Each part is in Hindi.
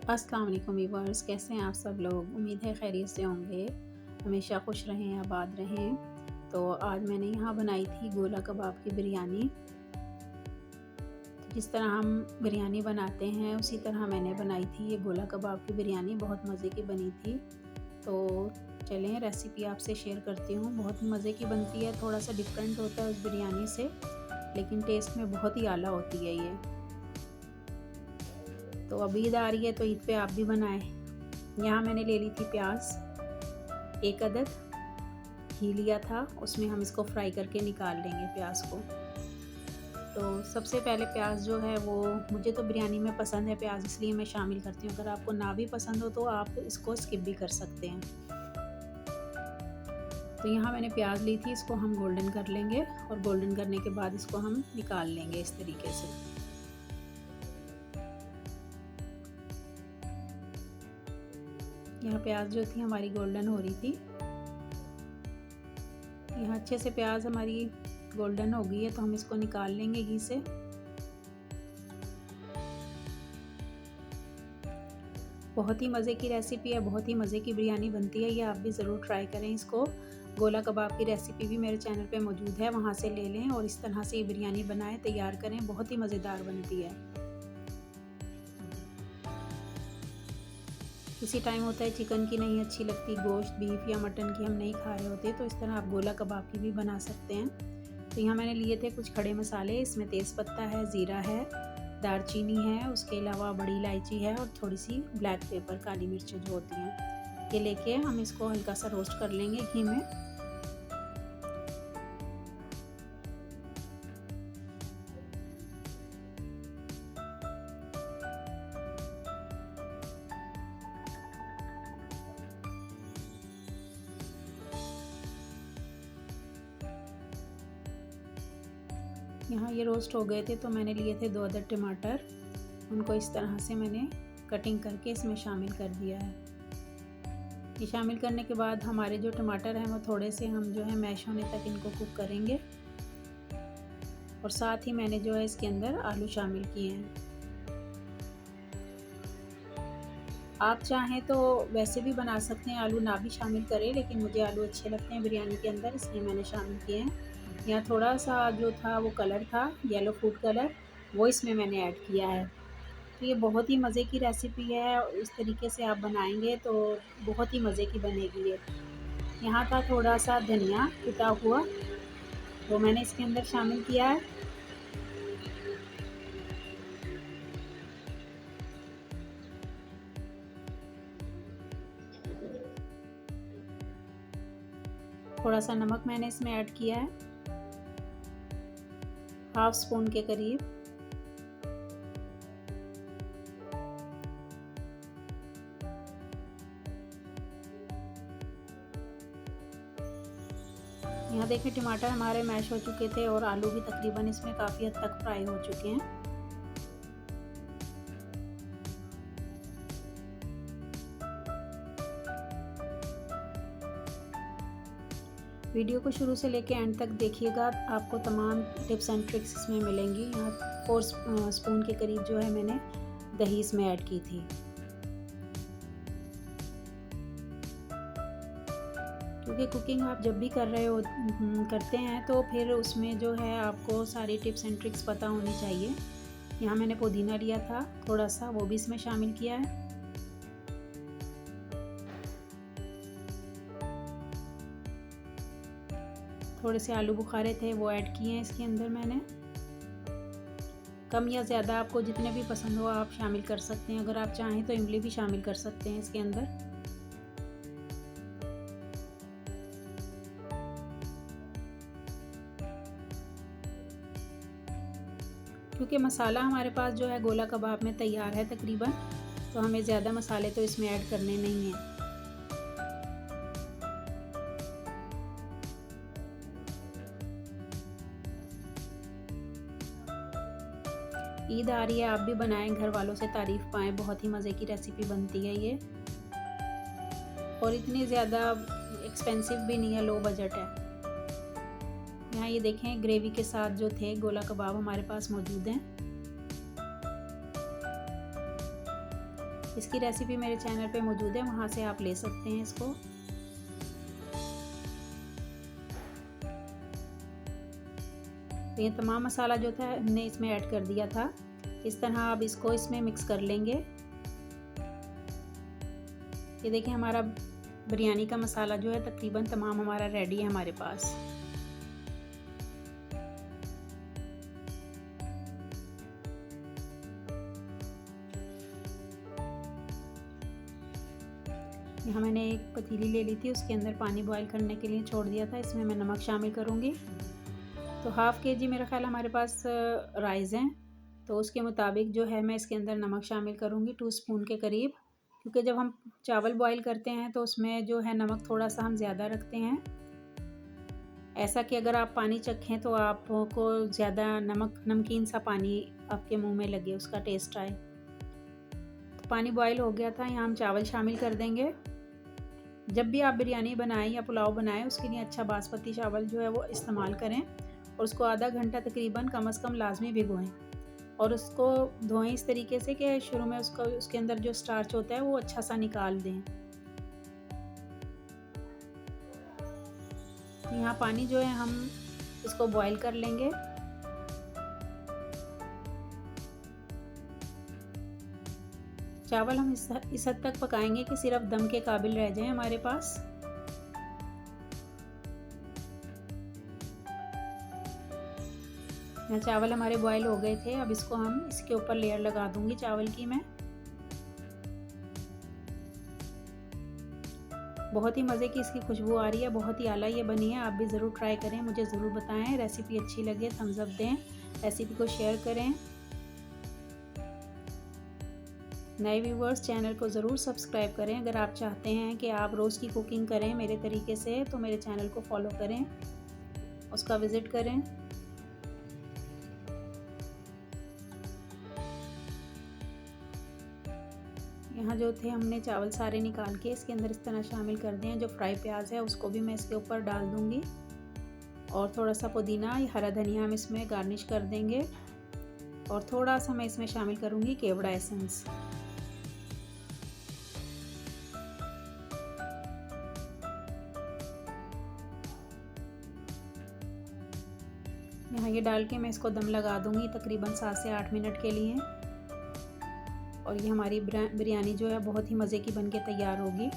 अस्सलाम वालेकुम व्यूअर्स, कैसे हैं आप सब लोग। उम्मीद है खैरियत से होंगे, हमेशा खुश रहें, आबाद रहें। तो आज मैंने यहाँ बनाई थी गोला कबाब की बिरयानी। तो जिस तरह हम बिरयानी बनाते हैं उसी तरह मैंने बनाई थी ये गोला कबाब की बिरयानी। बहुत मज़े की बनी थी। तो चलें रेसिपी आपसे शेयर करती हूँ। बहुत मज़े की बनती है, थोड़ा सा डिफरेंट होता है उस बिरयानी से, लेकिन टेस्ट में बहुत ही आला होती है ये। तो अब ईद आ रही है तो ईद पे आप भी बनाएं। यहाँ मैंने ले ली थी प्याज 1 अदद, घी लिया था, उसमें हम इसको फ्राई करके निकाल लेंगे प्याज को। तो सबसे पहले प्याज जो है वो, मुझे तो बिरयानी में पसंद है प्याज, इसलिए मैं शामिल करती हूँ। अगर आपको ना भी पसंद हो तो आप इसको स्किप भी कर सकते हैं। तो यहाँ मैंने प्याज ली थी, इसको हम गोल्डन कर लेंगे और गोल्डन करने के बाद इसको हम निकाल लेंगे इस तरीके से। यहाँ प्याज जो थी हमारी गोल्डन हो रही थी। यहाँ अच्छे से प्याज हमारी गोल्डन हो गई है तो हम इसको निकाल लेंगे घी से। बहुत ही मज़े की रेसिपी है, बहुत ही मज़े की बिरयानी बनती है, ये आप भी ज़रूर ट्राई करें इसको। गोला कबाब की रेसिपी भी मेरे चैनल पे मौजूद है, वहाँ से ले लें और इस तरह से ये बिरयानी बनाएं, तैयार करें, बहुत ही मज़ेदार बनती है। किसी टाइम होता है चिकन की नहीं अच्छी लगती, गोश्त बीफ या मटन की हम नहीं खा रहे होते, तो इस तरह आप गोला कबाब की भी बना सकते हैं। तो यहाँ मैंने लिए थे कुछ खड़े मसाले, इसमें तेज़पत्ता है, ज़ीरा है, दालचीनी है, उसके अलावा बड़ी इलायची है और थोड़ी सी ब्लैक पेपर, काली मिर्च जो होती हैं, ये लेके हम इसको हल्का सा रोस्ट कर लेंगे घी में। यहाँ ये रोस्ट हो गए थे तो मैंने लिए थे 2 अदद टमाटर, उनको इस तरह से मैंने कटिंग करके इसमें शामिल कर दिया है। ये शामिल करने के बाद हमारे जो टमाटर हैं वो थोड़े से हम जो है मैश होने तक इनको कुक करेंगे, और साथ ही मैंने जो है इसके अंदर आलू शामिल किए हैं। आप चाहें तो वैसे भी बना सकते हैं, आलू ना भी शामिल करें, लेकिन मुझे आलू अच्छे लगते हैं बिरयानी के अंदर, इसलिए मैंने शामिल किए हैं। यहाँ थोड़ा सा जो था वो कलर था, येलो फूड कलर, वो इसमें मैंने ऐड किया है। तो ये बहुत ही मज़े की रेसिपी है, इस तरीके से आप बनाएंगे तो बहुत ही मज़े की बनेगी ये। यहाँ था थोड़ा सा धनिया कुटा हुआ, वो मैंने इसके अंदर शामिल किया है। थोड़ा सा नमक मैंने इसमें ऐड किया है, हाफ स्पून के करीब। यहाँ देखिए टमाटर हमारे मैश हो चुके थे और आलू भी तकरीबन इसमें काफ़ी हद तक फ्राई हो चुके हैं। वीडियो को शुरू से लेके एंड तक देखिएगा, आपको तमाम टिप्स एंड ट्रिक्स इसमें मिलेंगी। यहाँ 4 स्पून के करीब जो है मैंने दही इसमें ऐड की थी। क्योंकि कुकिंग आप जब भी कर रहे हो करते हैं तो फिर उसमें जो है आपको सारी टिप्स एंड ट्रिक्स पता होनी चाहिए। यहाँ मैंने पुदीना लिया था थोड़ा सा, वो भी इसमें शामिल किया है। थोड़े से आलू बुखारे थे वो ऐड किए हैं इसके अंदर मैंने। कम या ज़्यादा आपको जितने भी पसंद हो आप शामिल कर सकते हैं, अगर आप चाहें तो इमली भी शामिल कर सकते हैं इसके अंदर। क्योंकि मसाला हमारे पास जो है गोला कबाब में तैयार है तकरीबन, तो हमें ज़्यादा मसाले तो इसमें ऐड करने नहीं हैं। ईद आ रही है, आप भी बनाएं, घर वालों से तारीफ़ पाएं, बहुत ही मज़े की रेसिपी बनती है ये, और इतनी ज़्यादा एक्सपेंसिव भी नहीं है, लो बजट है। यहाँ ये देखें ग्रेवी के साथ जो थे गोला कबाब हमारे पास मौजूद हैं। इसकी रेसिपी मेरे चैनल पे मौजूद है, वहाँ से आप ले सकते हैं इसको। तो ये तमाम मसाला जो था हमने इसमें ऐड कर दिया था। इस तरह आप इसको इसमें मिक्स कर लेंगे। ये देखिए हमारा बिरयानी का मसाला जो है तकरीबन तमाम हमारा रेडी है हमारे पास। यहाँ मैंने एक पतीली ले ली थी, उसके अंदर पानी बॉईल करने के लिए छोड़ दिया था। इसमें मैं नमक शामिल करूँगी। तो हाफ़ केजी मेरा ख्याल हमारे पास राइस हैं, तो उसके मुताबिक जो है मैं इसके अंदर नमक शामिल करूँगी 2 स्पून के करीब, क्योंकि जब हम चावल बॉईल करते हैं तो उसमें जो है नमक थोड़ा सा हम ज़्यादा रखते हैं। ऐसा कि अगर आप पानी चखें तो आपको ज़्यादा नमकीन सा पानी आपके मुंह में लगे, उसका टेस्ट आए। तो पानी बॉईल हो गया था, यहाँ हम चावल शामिल कर देंगे। जब भी आप बिरयानी बनाएं या पुलाव बनाएं, उसके लिए अच्छा बासमती चावल जो है वो इस्तेमाल करें और उसको आधा घंटा तकरीबन कम से कम लाजमी भिगोएं और उसको धोएं इस तरीके से कि शुरू में उसके अंदर जो स्टार्च होता है वो अच्छा सा निकाल दें। तो यहाँ पानी जो है हम इसको बॉईल कर लेंगे। चावल हम इस हद तक पकाएंगे कि सिर्फ दम के काबिल रह जाएं हमारे पास। यहाँ चावल हमारे बॉईल हो गए थे। अब इसको हम इसके ऊपर लेयर लगा दूंगी चावल की मैं। बहुत ही मज़े की इसकी खुशबू आ रही है, बहुत ही आला ये बनी है। आप भी ज़रूर ट्राई करें, मुझे ज़रूर बताएं। रेसिपी अच्छी लगे थम्स अप दें, रेसिपी को शेयर करें। नए व्यूवर्स चैनल को ज़रूर सब्सक्राइब करें। अगर आप चाहते हैं कि आप रोज़ की कुकिंग करें मेरे तरीके से, तो मेरे चैनल को फॉलो करें, उसका विज़िट करें। यहाँ जो थे हमने चावल सारे निकाल के इसके अंदर इस तरह शामिल कर दिए हैं। जो फ्राई प्याज है उसको भी मैं इसके ऊपर डाल दूँगी और थोड़ा सा पुदीना या हरा धनिया हम इसमें गार्निश कर देंगे और थोड़ा सा मैं इसमें शामिल करूँगी केवड़ा एसेंस। यहाँ ये डाल के मैं इसको दम लगा दूँगी तकरीबन 7 से 8 मिनट के लिए और ये हमारी बिरयानी जो है बहुत ही मज़े की बनके तैयार होगी।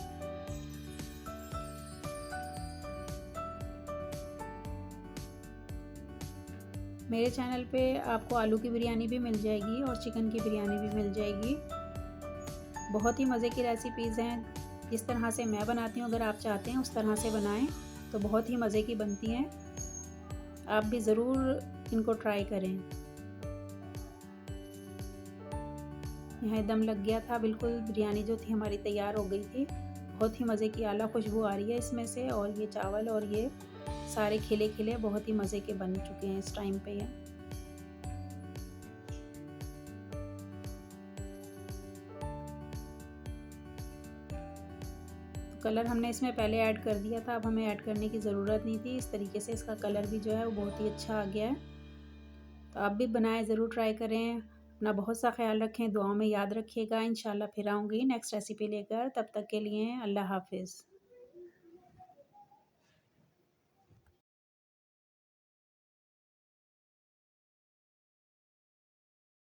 मेरे चैनल पे आपको आलू की बिरयानी भी मिल जाएगी और चिकन की बिरयानी भी मिल जाएगी। बहुत ही मज़े की रेसिपीज़ हैं। जिस तरह से मैं बनाती हूँ, अगर आप चाहते हैं उस तरह से बनाएं तो बहुत ही मज़े की बनती हैं। आप भी ज़रूर इनको ट्राई करें। यहाँ दम लग गया था बिल्कुल, बिरयानी जो थी हमारी तैयार हो गई थी। बहुत ही मज़े की आला खुशबू आ रही है इसमें से और ये चावल और ये सारे खिले खिले बहुत ही मज़े के बन चुके हैं इस टाइम पे। ये कलर हमने इसमें पहले ऐड कर दिया था, अब हमें ऐड करने की ज़रूरत नहीं थी। इस तरीके से इसका कलर भी जो है वो बहुत ही अच्छा आ गया है। तो आप भी बनाएं, ज़रूर ट्राई करें। अपना बहुत सा ख्याल रखें, दुआओं में याद रखिएगा। इंशाल्लाह फिर आऊँगी नेक्स्ट रेसिपी लेकर। तब तक के लिए अल्लाह हाफ़िज़।